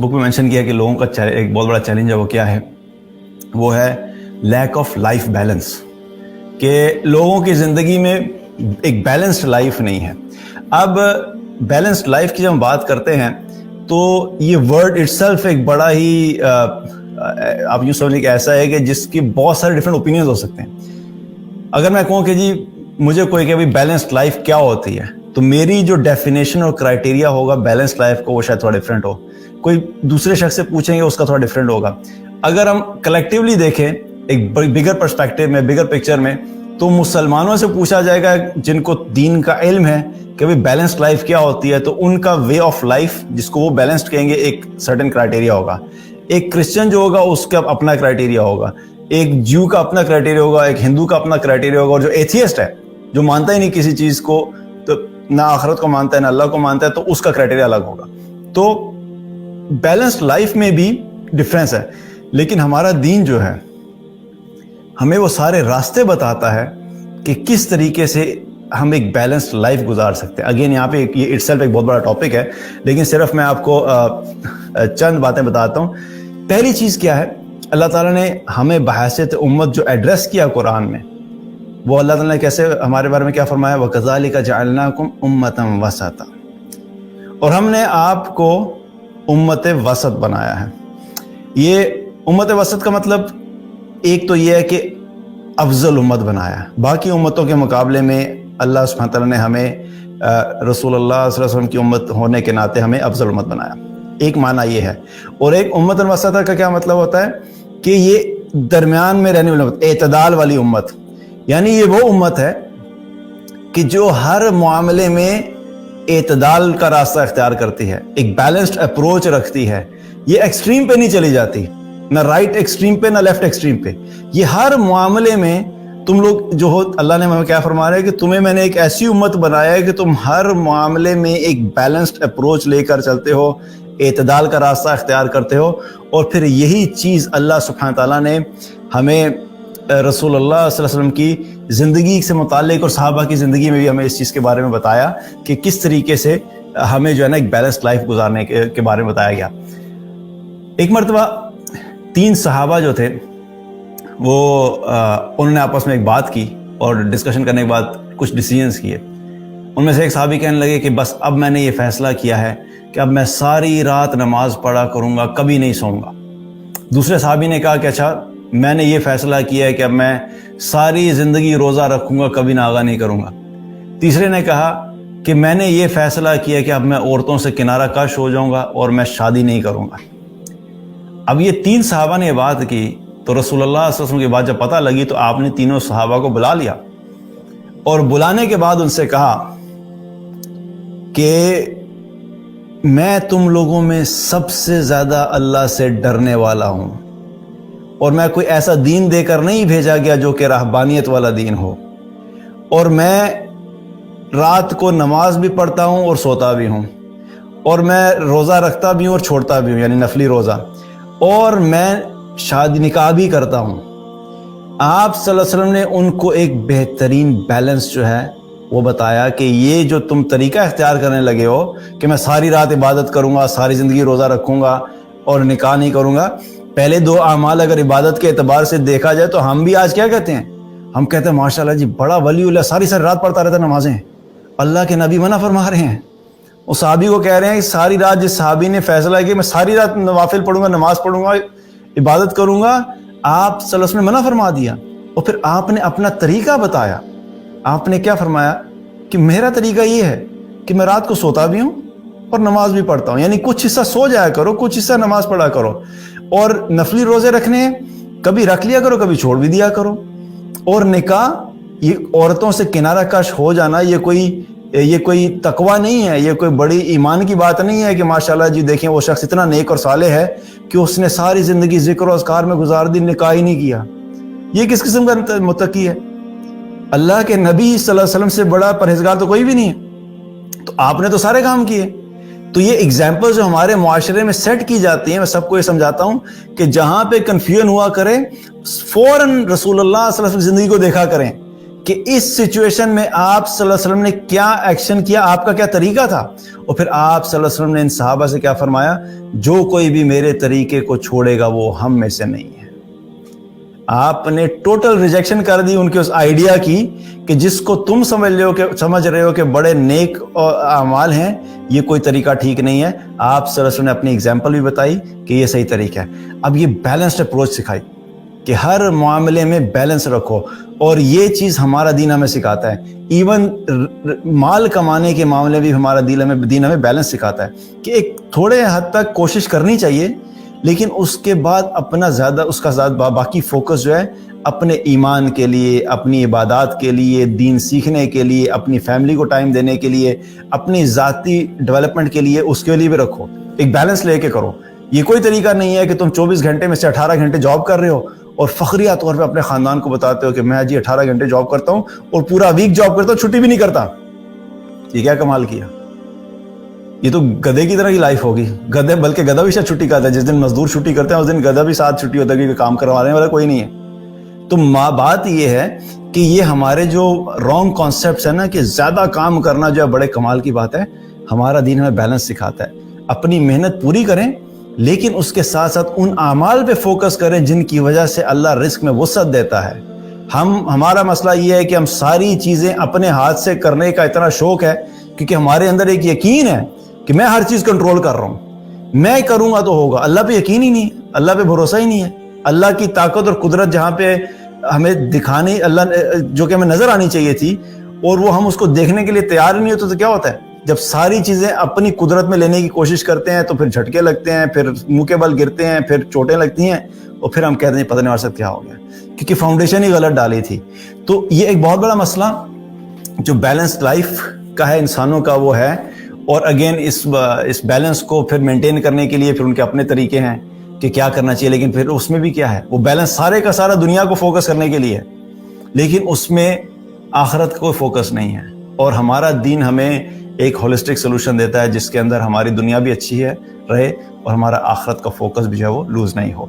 Book में mention किया कि लोगों का एक बहुत बड़ा चैलेंज है, वो क्या है? वो है लैक ऑफ लाइफ बैलेंस, कि लोगों की ज़िंदगी में एक बैलेंस्ड लाइफ नहीं है। अब बैलेंस्ड लाइफ की जब हम बात करते हैं तो ये वर्ड इटसेल्फ एक बड़ा ही आप यूँ समझिए कि ऐसा है कि जिसकी बहुत सारे डिफरेंट ओपिनियंस हो सकते हैं। अगर मैं कहूँ कि जी मुझे कोई कहे भाई बैलेंस्ड लाइफ क्या होती है, तो मेरी जो डेफिनेशन और क्राइटेरिया होगा बैलेंस्ड लाइफ को वो शायद थोड़ा डिफरेंट हो। कोई दूसरे शख्स से पूछेंगे उसका थोड़ा डिफरेंट होगा। अगर हम कलेक्टिवली देखें एक बिगर पर्सपेक्टिव में, बिगर पिक्चर में, तो मुसलमानों से पूछा जाएगा जिनको दीन का इल्म है कि भाई बैलेंस्ड लाइफ क्या होती है, तो उनका वे ऑफ लाइफ जिसको वो बैलेंस्ड कहेंगे एक सर्टेन क्राइटेरिया होगा। एक क्रिश्चियन जो होगा उसका अपना क्राइटेरिया होगा, एक ज्यू का अपना क्राइटेरिया होगा, एक हिंदू का अपना क्राइटेरिया होगा, और जो एथियस्ट है जो मानता ही नहीं किसी चीज को, तो ना आखिरत को मानता है ना अल्लाह को मानता है, तो उसका क्राइटेरिया अलग होगा। तो बैलेंस्ड लाइफ में भी डिफरेंस है, लेकिन हमारा दीन जो है हमें वो सारे रास्ते बताता है कि किस तरीके से हम एक बैलेंस्ड लाइफ गुजार सकते हैं। अगेन यहाँ पे ये इटसेल्फ एक बहुत बड़ा टॉपिक है, लेकिन सिर्फ मैं आपको चंद बातें बताता हूँ। पहली चीज़ क्या है, अल्लाह ताला ने हमें बहैसियत उम्मत जो एड्रेस किया कुरान में, वो अल्लाह ताला ने कैसे हमारे बारे में क्या फरमाया, वकज़ालिका जअलनाकुम उम्मतन वसता, और हमने आपको उम्मत वसत बनाया है। ये उम्मत वसत का मतलब एक तो ये है कि अफजल उम्मत बनाया है। बाकी उम्मतों के मुकाबले में अल्लाह सुब्हानहू तआला ने हमें रसूलुल्लाह सल्लल्लाहु अलैहि वसल्लम की उम्मत होने के नाते हमें अफजल उम्मत बनाया। एक माना ये है। और एक उम्मत वसता का क्या मतलब होता है कि ये दरमियान में रहने वाली उम्मत, एतदाल वाली उम्मत, यानी ये वो उम्मत है कि जो हर मामले में एतदाल का रास्ता इख्तियार करती है, एक बैलेंस्ड अप्रोच रखती है। ये एक्सट्रीम पे नहीं चली जाती, ना राइट एक्सट्रीम पे ना लेफ्ट एक्सट्रीम पे। ये हर मामले में तुम लोग जो हो, अल्लाह ने हमें क्या फरमा रहा है कि तुम्हें मैंने एक ऐसी उम्मत बनाया है कि तुम हर मामले में एक बैलेंस्ड अप्रोच लेकर चलते हो, एतदाल का रास्ता इख्तियार करते हो। और फिर यही चीज़ अल्लाह सुब्हानहू तआला ने हमें रसूलुल्लाह सल्लल्लाहु अलैहि वसल्लम की ज़िंदगी से मुताल्लिक़ और सहाबा की ज़िंदगी में भी हमें इस चीज़ के बारे में बताया कि किस तरीके से हमें जो है ना एक बैलेंस्ड लाइफ गुजारने के बारे में बताया गया। एक मरतबा 3 सहाबा जो थे वो उन्होंने आपस में एक बात की, और डिस्कशन करने के बाद कुछ डिसीजंस किए। उनमें से एक सहाबी कहने लगे कि बस अब मैंने ये फ़ैसला किया है कि अब मैं सारी रात नमाज पढ़ा करूँगा, कभी नहीं सोऊंगा। दूसरे सहाबी ने कहा कि अच्छा मैंने ये फ़ैसला किया है कि अब मैं सारी ज़िंदगी रोज़ा रखूँगा, कभी नागा नहीं करूँगा। तीसरे ने कहा कि मैंने ये फ़ैसला किया कि अब मैं औरतों से किनारा कश हो जाऊँगा और मैं शादी नहीं करूँगा। अब ये 3 सहाबा ने बात की, तो रसूलुल्लाह सल्लल्लाहु अलैहि वसल्लम की बात जब पता लगी तो आपने तीनों सहाबा को बुला लिया, और बुलाने के बाद उनसे कहा कि मैं तुम लोगों में सबसे ज़्यादा अल्लाह से डरने वाला हूँ, और मैं कोई ऐसा दीन देकर नहीं भेजा गया जो कि रहबानियत वाला दीन हो, और मैं रात को नमाज भी पढ़ता हूँ और सोता भी हूँ, और मैं रोज़ा रखता भी हूँ और छोड़ता भी हूँ, यानी नफली रोज़ा, और मैं शादी निकाह भी करता हूँ। आप सल्लल्लाहु अलैहि वसल्लम ने उनको एक बेहतरीन बैलेंस जो है वो बताया कि ये जो तुम तरीका इख्तियार करने लगे हो कि मैं सारी रात इबादत करूँगा, सारी ज़िंदगी रोज़ा रखूँगा और निकाह नहीं करूँगा। पहले 2 अमाल अगर इबादत के एतबार से देखा जाए तो हम भी आज क्या कहते हैं, हम कहते हैं माशाल्लाह जी बड़ा वलीउल्लाह, सारी रात पढ़ता रहता नमाजें, अल्लाह के नबी मना फरमा रहे हैं। उस सहाबी को कह रहे हैं कि सारी रात, जिस सहाबी ने फैसला किया मैं सारी रात नवाफिल पढ़ूंगा, नमाज पढ़ूंगा, इबादत करूंगा, आप सल्लल्लाहु अलैहि वसल्लम ने मना फरमा दिया। और फिर आपने अपना तरीका बताया। आपने क्या फरमाया कि मेरा तरीका ये है कि मैं रात को सोता भी हूँ और नमाज भी पढ़ता हूँ, यानी कुछ हिस्सा सो जाया करो, कुछ हिस्सा नमाज पढ़ा करो, और नफली रोजे रखने हैं कभी रख लिया करो, कभी छोड़ भी दिया करो। और निकाह, ये औरतों से किनारा कश हो जाना, ये कोई तकवा नहीं है, ये कोई बड़ी ईमान की बात नहीं है कि माशाल्लाह जी देखें वो शख्स इतना नेक और साले है कि उसने सारी ज़िंदगी ज़िक्र और अज़कार में गुजार दी, निकाह ही नहीं किया। ये किस किस्म का मुत्तकी है? अल्लाह के नबी सल्लल्लाहु अलैहि वसल्लम से बड़ा परहेजगार तो कोई भी नहीं है। तो आपने तो सारे काम किए। तो ये एग्जाम्पल जो हमारे मुआशरे में सेट की जाती हैं, मैं सबको ये समझाता हूँ कि जहाँ पे कन्फ्यूजन हुआ करे फौरन रसूलुल्लाह सल्लल्लाहु अलैहि वसल्लम की ज़िंदगी को देखा करें कि इस सिचुएशन में आप सल्लल्लाहु अलैहि वसल्लम ने क्या एक्शन किया, आपका क्या तरीका था, اور پھر آپ صلی اللہ علیہ وسلم نے ان صحابہ سے کیا فرمایا؟ جو کوئی بھی میرے طریقے کو چھوڑے گا وہ ہم میں سے نہیں ہے۔ آپ نے ٹوٹل ریجیکشن کر دی ان کے اس آئیڈیا کی کہ جس کو تم سمجھ رہے ہو کہ بڑے نیک اعمال ہیں، یہ کوئی طریقہ ٹھیک نہیں ہے۔ آپ صلی اللہ علیہ وسلم نے اپنی ایگزامپل بھی بتائی کہ یہ صحیح طریقہ ہے۔ اب یہ بیلنسڈ اپروچ سکھائی کہ ہر معاملے میں بیلنس رکھو، اور یہ چیز ہمارا دین ہمیں سکھاتا ہے۔ ایون مال کمانے کے معاملے بھی ہمارا دین ہمیں بیلنس سکھاتا ہے کہ ایک تھوڑے حد تک کوشش کرنی چاہیے، لیکن اس کے بعد اس کا باقی فوکس جو ہے اپنے ایمان کے لیے، اپنی عبادات کے لیے، دین سیکھنے کے لیے، اپنی فیملی کو ٹائم دینے کے لیے، اپنی ذاتی ڈیولپمنٹ کے لیے، اس کے لیے بھی رکھو۔ ایک بیلنس لے کے کرو۔ یہ کوئی طریقہ نہیں ہے کہ تم 24 گھنٹے میں سے 18 گھنٹے جاب کر رہے ہو اور فخریہ طور پہ اپنے خاندان کو بتاتے ہو کہ میں جی 18 گھنٹے جاب کرتا ہوں اور پورا ویک جاب کرتا ہوں، چھٹی بھی نہیں کرتا۔ یہ کیا کمال کیا؟ یہ تو گدھے کی طرح کی لائف ہوگی۔ بلکہ گدھا بھی شاید چھٹی کرتا ہے، جس دن مزدور چھٹی کرتے ہیں اس دن گدھا بھی ساتھ چھٹی ہوتا ہے کیونکہ کام کروانے والا کوئی نہیں ہے۔ تو بات یہ ہے کہ یہ ہمارے جو رانگ کانسیپٹس ہیں نا کہ زیادہ کام کرنا جو ہے بڑے کمال کی بات ہے، ہمارا دین ہمیں بیلنس سکھاتا ہے۔ اپنی محنت پوری کریں، لیکن اس کے ساتھ ساتھ ان اعمال پہ فوکس کریں جن کی وجہ سے اللہ رزق میں وسعت دیتا ہے۔ ہمارا مسئلہ یہ ہے کہ ہم ساری چیزیں اپنے ہاتھ سے کرنے کا اتنا شوق ہے کیونکہ ہمارے اندر ایک یقین ہے کہ میں ہر چیز کنٹرول کر رہا ہوں، میں کروں گا تو ہوگا۔ اللہ پہ یقین ہی نہیں ہے، اللہ پہ بھروسہ ہی نہیں ہے۔ اللہ کی طاقت اور قدرت جہاں پہ ہمیں دکھانی، اللہ جو کہ ہمیں نظر آنی چاہیے تھی، اور وہ ہم اس کو دیکھنے کے لیے تیار ہی نہیں ہوتے، تو کیا ہوتا ہے؟ جب ساری چیزیں اپنی قدرت میں لینے کی کوشش کرتے ہیں تو پھر جھٹکے لگتے ہیں، پھر منہ کے بل گرتے ہیں، پھر چوٹیں لگتی ہیں، اور پھر ہم کہتے ہیں پتہ نہیں ہمارے ساتھ کیا ہو گیا، کیونکہ فاؤنڈیشن ہی غلط ڈالی تھی۔ تو یہ ایک بہت بڑا مسئلہ جو بیلنس لائف کا ہے انسانوں کا، وہ ہے۔ اور اگین اس بیلنس کو پھر مینٹین کرنے کے لیے پھر ان کے اپنے طریقے ہیں کہ کیا کرنا چاہیے، لیکن پھر اس میں بھی کیا ہے، وہ بیلنس سارے کا سارا دنیا کو فوکس کرنے کے لیے ہے، لیکن اس میں آخرت کا کوئی فوکس نہیں ہے۔ اور ہمارا دین ہمیں ایک ہولسٹک سولوشن دیتا ہے جس کے اندر ہماری دنیا بھی اچھی ہے رہے اور ہمارا آخرت کا فوکس بھی جو ہے وہ لوز نہیں ہو۔